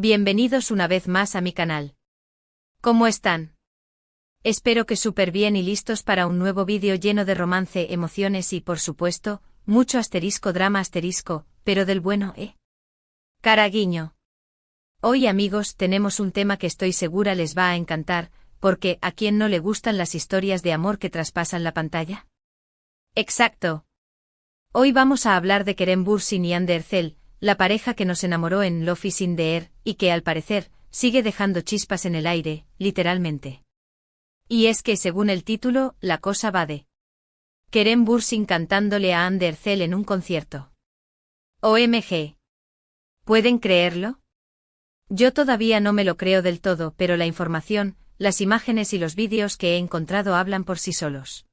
Bienvenidos una vez más a mi canal. ¿Cómo están? Espero que súper bien y listos para un nuevo vídeo lleno de romance, emociones y, por supuesto, mucho drama pero del bueno, Cara guiño. Hoy, amigos, tenemos un tema que estoy segura les va a encantar, porque ¿a quién no le gustan las historias de amor que traspasan la pantalla? Exacto. Hoy vamos a hablar de Kerem Bürsin y Hande Erçel, la pareja que nos enamoró en Love is in the Air, y que al parecer, sigue dejando chispas en el aire, literalmente. Y es que según el título, la cosa va de Kerem Bürsin cantándole a Hande Erçel en un concierto. OMG. ¿Pueden creerlo? Yo todavía no me lo creo del todo, pero la información, las imágenes y los vídeos que he encontrado hablan por sí solos.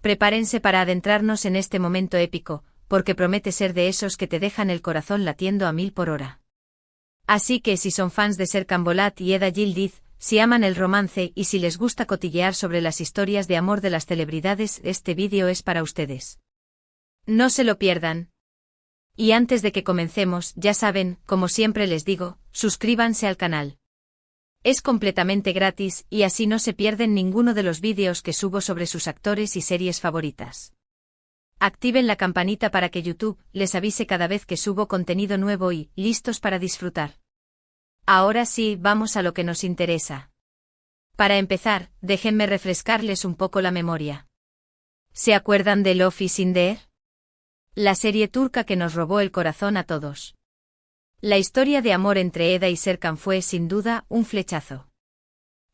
Prepárense para adentrarnos en este momento épico, porque promete ser de esos que te dejan el corazón latiendo a 1000 por hora. Así que si son fans de Serkan Bolat y Eda Yildiz, si aman el romance y si les gusta cotillear sobre las historias de amor de las celebridades, este vídeo es para ustedes. No se lo pierdan. Y antes de que comencemos, ya saben, como siempre les digo, suscríbanse al canal. Es completamente gratis y así no se pierden ninguno de los vídeos que subo sobre sus actores y series favoritas. Activen la campanita para que YouTube les avise cada vez que subo contenido nuevo y listos para disfrutar. Ahora sí, vamos a lo que nos interesa. Para empezar, déjenme refrescarles un poco la memoria. ¿Se acuerdan de Love is in the Air? La serie turca que nos robó el corazón a todos. La historia de amor entre Eda y Serkan fue, sin duda, un flechazo.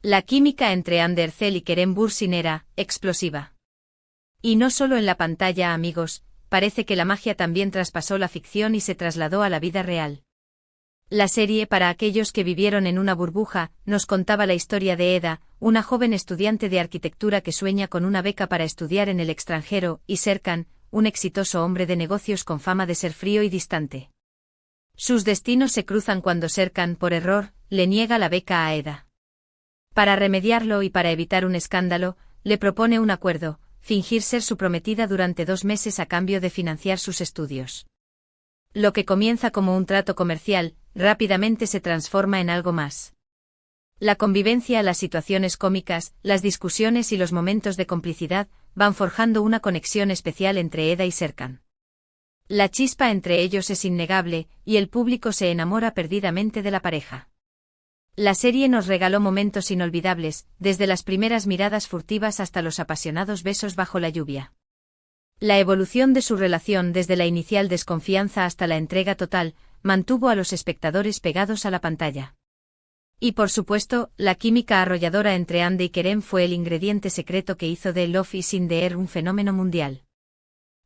La química entre Hande Erçel y Kerem Bürsin era explosiva. Y no solo en la pantalla, amigos, parece que la magia también traspasó la ficción y se trasladó a la vida real. La serie, para aquellos que vivieron en una burbuja, nos contaba la historia de Eda, una joven estudiante de arquitectura que sueña con una beca para estudiar en el extranjero, y Serkan, un exitoso hombre de negocios con fama de ser frío y distante. Sus destinos se cruzan cuando Serkan, por error, le niega la beca a Eda. Para remediarlo y para evitar un escándalo, le propone un acuerdo: fingir ser su prometida durante 2 meses a cambio de financiar sus estudios. Lo que comienza como un trato comercial, rápidamente se transforma en algo más. La convivencia, las situaciones cómicas, las discusiones y los momentos de complicidad van forjando una conexión especial entre Eda y Serkan. La chispa entre ellos es innegable, y el público se enamora perdidamente de la pareja. La serie nos regaló momentos inolvidables, desde las primeras miradas furtivas hasta los apasionados besos bajo la lluvia. La evolución de su relación desde la inicial desconfianza hasta la entrega total, mantuvo a los espectadores pegados a la pantalla. Y por supuesto, la química arrolladora entre Hande y Kerem fue el ingrediente secreto que hizo de Love is in the Air un fenómeno mundial.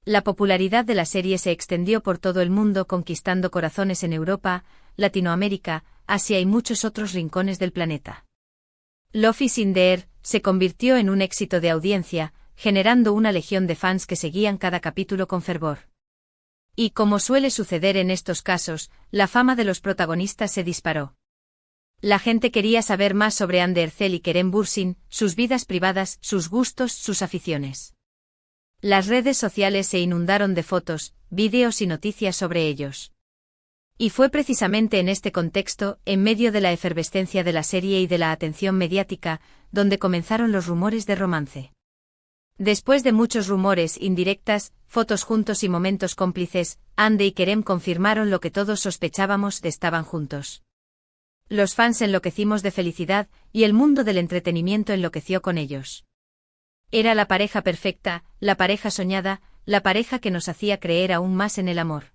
La popularidad de la serie se extendió por todo el mundo, conquistando corazones en Europa, Latinoamérica, Asia y muchos otros rincones del planeta. Love is in the Air se convirtió en un éxito de audiencia, generando una legión de fans que seguían cada capítulo con fervor. Y como suele suceder en estos casos, la fama de los protagonistas se disparó. La gente quería saber más sobre Hande Erçel y Kerem Bürsin, sus vidas privadas, sus gustos, sus aficiones. Las redes sociales se inundaron de fotos, vídeos y noticias sobre ellos. Y fue precisamente en este contexto, en medio de la efervescencia de la serie y de la atención mediática, donde comenzaron los rumores de romance. Después de muchos rumores, indirectas, fotos juntos y momentos cómplices, Hande y Kerem confirmaron lo que todos sospechábamos: estaban juntos. Los fans enloquecimos de felicidad, y el mundo del entretenimiento enloqueció con ellos. Era la pareja perfecta, la pareja soñada, la pareja que nos hacía creer aún más en el amor.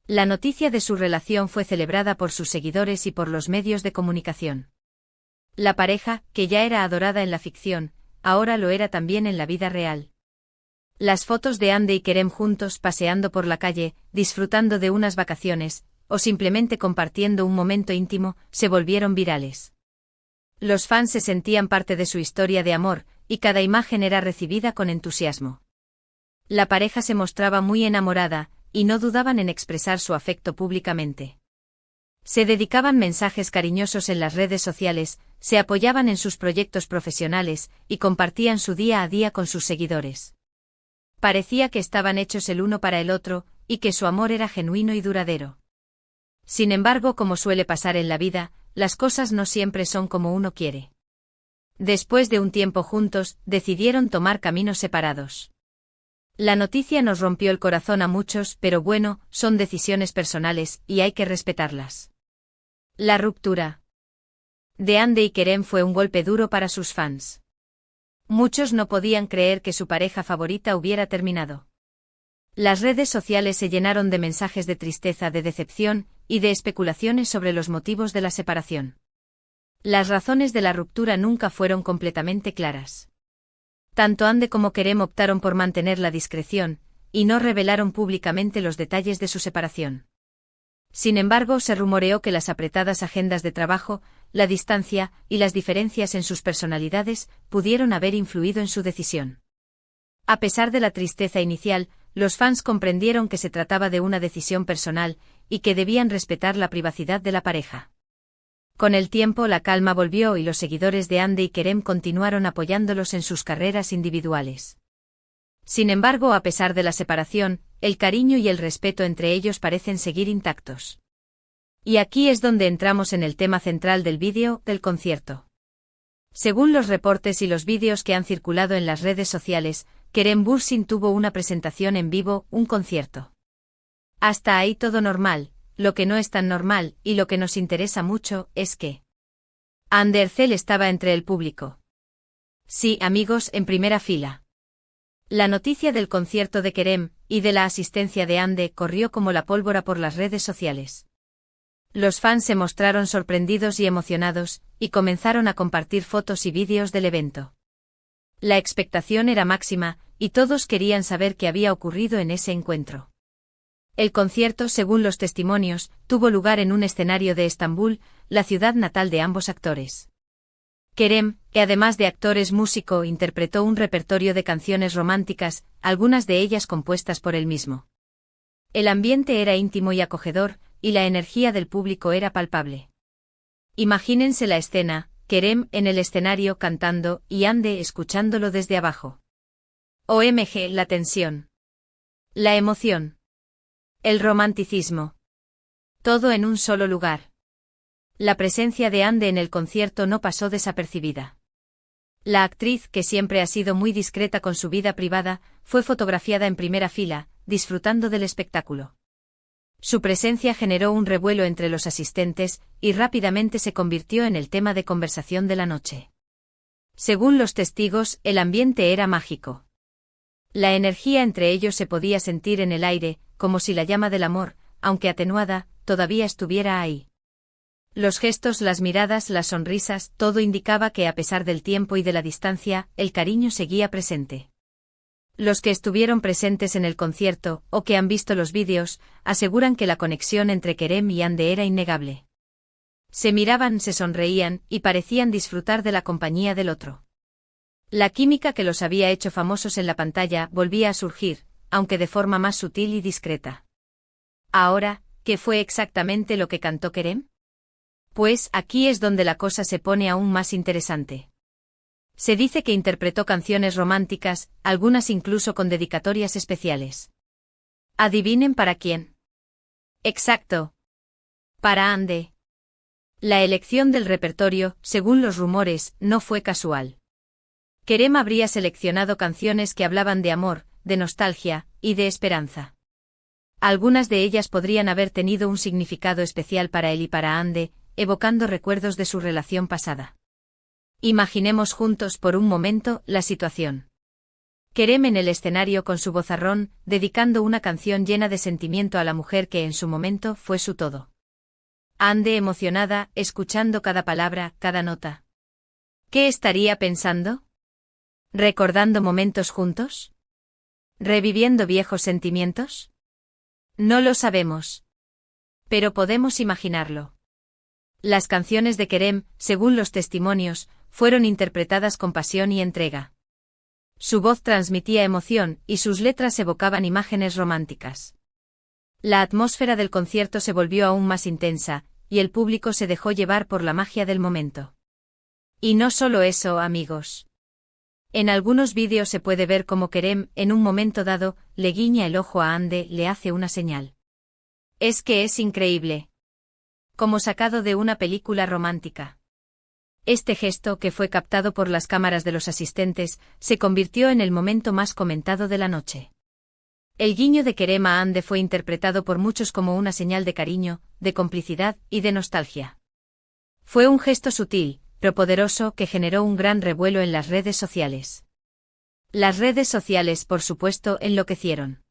La noticia de su relación fue celebrada por sus seguidores y por los medios de comunicación. La pareja, que ya era adorada en la ficción, ahora lo era también en la vida real. Las fotos de Hande y Kerem juntos paseando por la calle, disfrutando de unas vacaciones, o simplemente compartiendo un momento íntimo, se volvieron virales. Los fans se sentían parte de su historia de amor, y cada imagen era recibida con entusiasmo. La pareja se mostraba muy enamorada, y no dudaban en expresar su afecto públicamente. Se dedicaban mensajes cariñosos en las redes sociales, se apoyaban en sus proyectos profesionales, y compartían su día a día con sus seguidores. Parecía que estaban hechos el uno para el otro, y que su amor era genuino y duradero. Sin embargo, como suele pasar en la vida, las cosas no siempre son como uno quiere. Después de un tiempo juntos, decidieron tomar caminos separados. La noticia nos rompió el corazón a muchos, pero bueno, son decisiones personales, y hay que respetarlas. La ruptura de Ande y Kerem fue un golpe duro para sus fans. Muchos no podían creer que su pareja favorita hubiera terminado. Las redes sociales se llenaron de mensajes de tristeza, de decepción, y de especulaciones sobre los motivos de la separación. Las razones de la ruptura nunca fueron completamente claras. Tanto Ande como Kerem optaron por mantener la discreción, y no revelaron públicamente los detalles de su separación. Sin embargo, se rumoreó que las apretadas agendas de trabajo, la distancia y las diferencias en sus personalidades pudieron haber influido en su decisión. A pesar de la tristeza inicial, los fans comprendieron que se trataba de una decisión personal y que debían respetar la privacidad de la pareja. Con el tiempo la calma volvió y los seguidores de Ande y Kerem continuaron apoyándolos en sus carreras individuales. Sin embargo, a pesar de la separación, el cariño y el respeto entre ellos parecen seguir intactos. Y aquí es donde entramos en el tema central del vídeo, del concierto. Según los reportes y los vídeos que han circulado en las redes sociales, Kerem Bürsin tuvo una presentación en vivo, un concierto. Hasta ahí todo normal. Lo que no es tan normal, y lo que nos interesa mucho, es que Hande Erçel estaba entre el público. Sí, amigos, en primera fila. La noticia del concierto de Kerem, y de la asistencia de Hande, corrió como la pólvora por las redes sociales. Los fans se mostraron sorprendidos y emocionados, y comenzaron a compartir fotos y vídeos del evento. La expectación era máxima, y todos querían saber qué había ocurrido en ese encuentro. El concierto, según los testimonios, tuvo lugar en un escenario de Estambul, la ciudad natal de ambos actores. Kerem, que además de actor es músico, interpretó un repertorio de canciones románticas, algunas de ellas compuestas por él mismo. El ambiente era íntimo y acogedor, y la energía del público era palpable. Imagínense la escena, Kerem en el escenario cantando y Hande escuchándolo desde abajo. OMG, la tensión. La emoción. El romanticismo. Todo en un solo lugar. La presencia de Hande en el concierto no pasó desapercibida. La actriz, que siempre ha sido muy discreta con su vida privada, fue fotografiada en primera fila, disfrutando del espectáculo. Su presencia generó un revuelo entre los asistentes, y rápidamente se convirtió en el tema de conversación de la noche. Según los testigos, el ambiente era mágico. La energía entre ellos se podía sentir en el aire, como si la llama del amor, aunque atenuada, todavía estuviera ahí. Los gestos, las miradas, las sonrisas, todo indicaba que a pesar del tiempo y de la distancia, el cariño seguía presente. Los que estuvieron presentes en el concierto, o que han visto los vídeos, aseguran que la conexión entre Kerem y Hande era innegable. Se miraban, se sonreían, y parecían disfrutar de la compañía del otro. La química que los había hecho famosos en la pantalla volvía a surgir, aunque de forma más sutil y discreta. Ahora, ¿qué fue exactamente lo que cantó Kerem? Pues aquí es donde la cosa se pone aún más interesante. Se dice que interpretó canciones románticas, algunas incluso con dedicatorias especiales. ¿Adivinen para quién? Exacto. Para Hande. La elección del repertorio, según los rumores, no fue casual. Kerem habría seleccionado canciones que hablaban de amor, de nostalgia, y de esperanza. Algunas de ellas podrían haber tenido un significado especial para él y para Hande, evocando recuerdos de su relación pasada. Imaginemos juntos por un momento la situación. Kerem en el escenario con su vozarrón, dedicando una canción llena de sentimiento a la mujer que en su momento fue su todo. Hande emocionada, escuchando cada palabra, cada nota. ¿Qué estaría pensando? ¿Recordando momentos juntos? ¿Reviviendo viejos sentimientos? No lo sabemos. Pero podemos imaginarlo. Las canciones de Kerem, según los testimonios, fueron interpretadas con pasión y entrega. Su voz transmitía emoción, y sus letras evocaban imágenes románticas. La atmósfera del concierto se volvió aún más intensa, y el público se dejó llevar por la magia del momento. Y no solo eso, amigos. En algunos vídeos se puede ver cómo Kerem, en un momento dado, le guiña el ojo a Hande, le hace una señal. Es que es increíble. como sacado de una película romántica. Este gesto, que fue captado por las cámaras de los asistentes, se convirtió en el momento más comentado de la noche. El guiño de Kerem a Hande fue interpretado por muchos como una señal de cariño, de complicidad y de nostalgia. Fue un gesto sutil, pero poderoso, que generó un gran revuelo en las redes sociales. Las redes sociales, por supuesto, enloquecieron.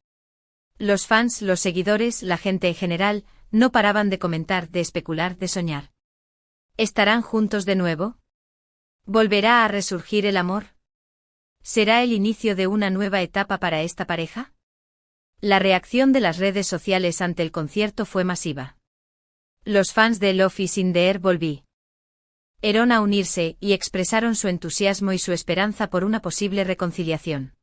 Los fans, los seguidores, la gente en general, no paraban de comentar, de especular, de soñar. ¿Estarán juntos de nuevo? ¿Volverá a resurgir el amor? ¿Será el inicio de una nueva etapa para esta pareja? La reacción de las redes sociales ante el concierto fue masiva. Los fans de Love is in the Air volvieron a unirse y expresaron su entusiasmo y su esperanza por una posible reconciliación.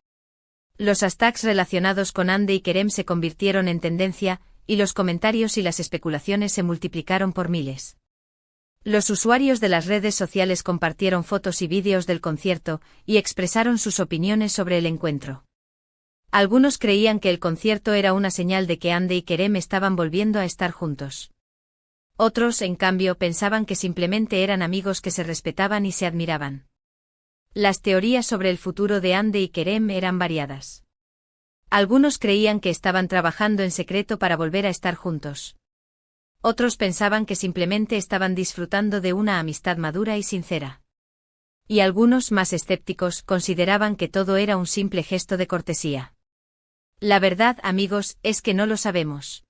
Los hashtags relacionados con Hande y Kerem se convirtieron en tendencia, y los comentarios y las especulaciones se multiplicaron por miles. Los usuarios de las redes sociales compartieron fotos y vídeos del concierto, y expresaron sus opiniones sobre el encuentro. Algunos creían que el concierto era una señal de que Hande y Kerem estaban volviendo a estar juntos. Otros, en cambio, pensaban que simplemente eran amigos que se respetaban y se admiraban. Las teorías sobre el futuro de Hande y Kerem eran variadas. Algunos creían que estaban trabajando en secreto para volver a estar juntos. Otros pensaban que simplemente estaban disfrutando de una amistad madura y sincera. Y algunos, más escépticos, consideraban que todo era un simple gesto de cortesía. La verdad, amigos, es que no lo sabemos.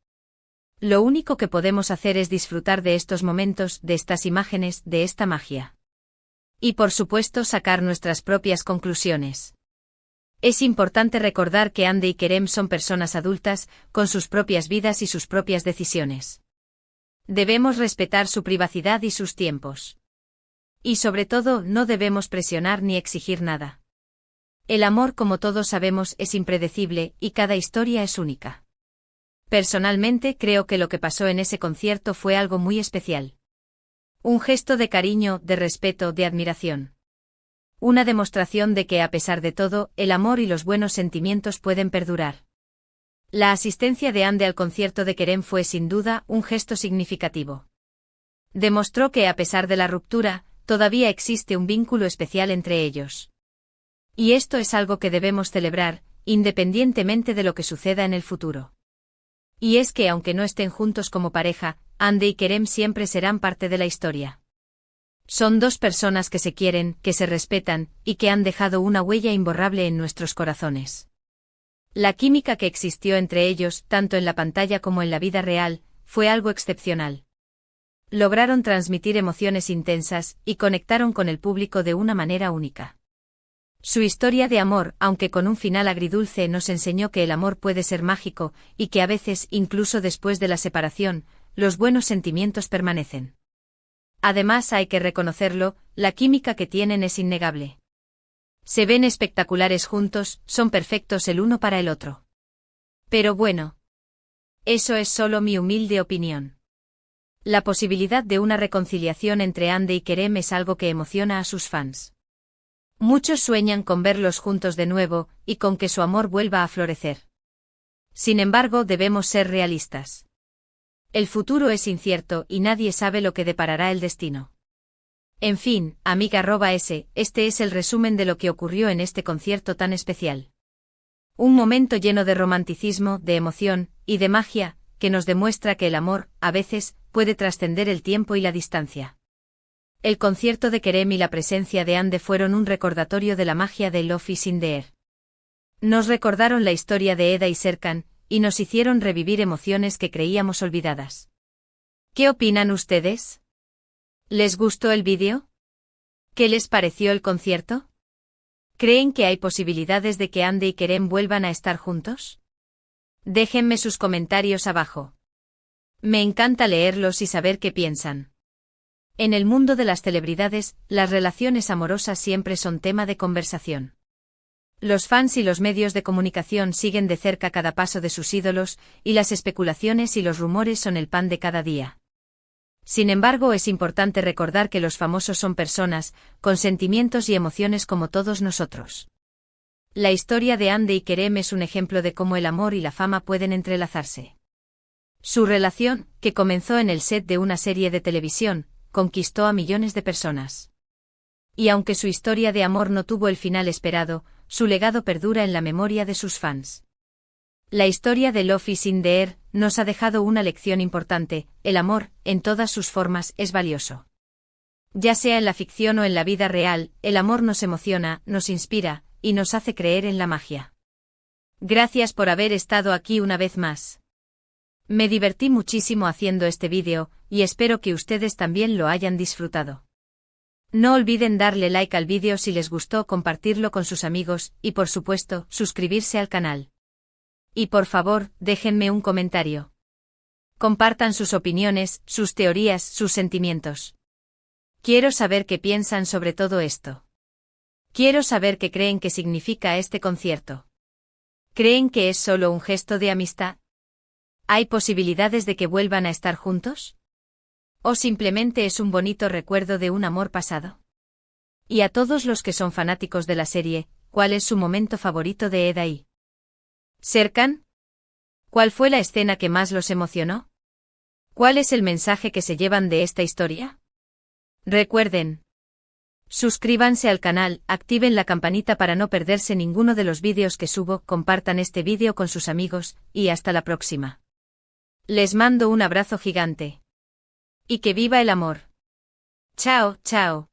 Lo único que podemos hacer es disfrutar de estos momentos, de estas imágenes, de esta magia. Y por supuesto sacar nuestras propias conclusiones. Es importante recordar que Hande y Kerem son personas adultas, con sus propias vidas y sus propias decisiones. Debemos respetar su privacidad y sus tiempos. Y sobre todo, no debemos presionar ni exigir nada. El amor, como todos sabemos, es impredecible, y cada historia es única. Personalmente creo que lo que pasó en ese concierto fue algo muy especial. Un gesto de cariño, de respeto, de admiración. Una demostración de que, a pesar de todo, el amor y los buenos sentimientos pueden perdurar. La asistencia de Hande al concierto de Kerem fue sin duda un gesto significativo. Demostró que, a pesar de la ruptura, todavía existe un vínculo especial entre ellos. Y esto es algo que debemos celebrar, independientemente de lo que suceda en el futuro. Y es que, aunque no estén juntos como pareja, Hande y Kerem siempre serán parte de la historia. Son dos personas que se quieren, que se respetan, y que han dejado una huella imborrable en nuestros corazones. La química que existió entre ellos, tanto en la pantalla como en la vida real, fue algo excepcional. Lograron transmitir emociones intensas, y conectaron con el público de una manera única. Su historia de amor, aunque con un final agridulce, nos enseñó que el amor puede ser mágico, y que a veces, incluso después de la separación, los buenos sentimientos permanecen. Además, hay que reconocerlo, la química que tienen es innegable. Se ven espectaculares juntos, son perfectos el uno para el otro. Pero bueno. Eso es solo mi humilde opinión. La posibilidad de una reconciliación entre Hande y Kerem es algo que emociona a sus fans. Muchos sueñan con verlos juntos de nuevo, y con que su amor vuelva a florecer. Sin embargo, debemos ser realistas. El futuro es incierto y nadie sabe lo que deparará el destino. En fin, amiga @s, este es el resumen de lo que ocurrió en este concierto tan especial. Un momento lleno de romanticismo, de emoción, y de magia, que nos demuestra que el amor, a veces, puede trascender el tiempo y la distancia. El concierto de Kerem y la presencia de Hande fueron un recordatorio de la magia de Love is in the Air. Nos recordaron la historia de Eda y Serkan, y nos hicieron revivir emociones que creíamos olvidadas. ¿Qué opinan ustedes? ¿Les gustó el vídeo? ¿Qué les pareció el concierto? ¿Creen que hay posibilidades de que Hande y Kerem vuelvan a estar juntos? Déjenme sus comentarios abajo. Me encanta leerlos y saber qué piensan. En el mundo de las celebridades, las relaciones amorosas siempre son tema de conversación. Los fans y los medios de comunicación siguen de cerca cada paso de sus ídolos, y las especulaciones y los rumores son el pan de cada día. Sin embargo, es importante recordar que los famosos son personas, con sentimientos y emociones como todos nosotros. La historia de Hande y Kerem es un ejemplo de cómo el amor y la fama pueden entrelazarse. Su relación, que comenzó en el set de una serie de televisión, conquistó a millones de personas. Y aunque su historia de amor no tuvo el final esperado, su legado perdura en la memoria de sus fans. La historia de Love is in the Air nos ha dejado una lección importante: el amor, en todas sus formas, es valioso. Ya sea en la ficción o en la vida real, el amor nos emociona, nos inspira, y nos hace creer en la magia. Gracias por haber estado aquí una vez más. Me divertí muchísimo haciendo este vídeo, y espero que ustedes también lo hayan disfrutado. No olviden darle like al vídeo si les gustó, compartirlo con sus amigos, y por supuesto, suscribirse al canal. Y por favor, déjenme un comentario. Compartan sus opiniones, sus teorías, sus sentimientos. Quiero saber qué piensan sobre todo esto. Quiero saber qué creen que significa este concierto. ¿Creen que es solo un gesto de amistad? ¿Hay posibilidades de que vuelvan a estar juntos? ¿O simplemente es un bonito recuerdo de un amor pasado? Y a todos los que son fanáticos de la serie, ¿cuál es su momento favorito de Eda y Serkan? ¿Cuál fue la escena que más los emocionó? ¿Cuál es el mensaje que se llevan de esta historia? Recuerden. Suscríbanse al canal, activen la campanita para no perderse ninguno de los vídeos que subo, compartan este vídeo con sus amigos, y hasta la próxima. Les mando un abrazo gigante. Y que viva el amor. Chao, chao.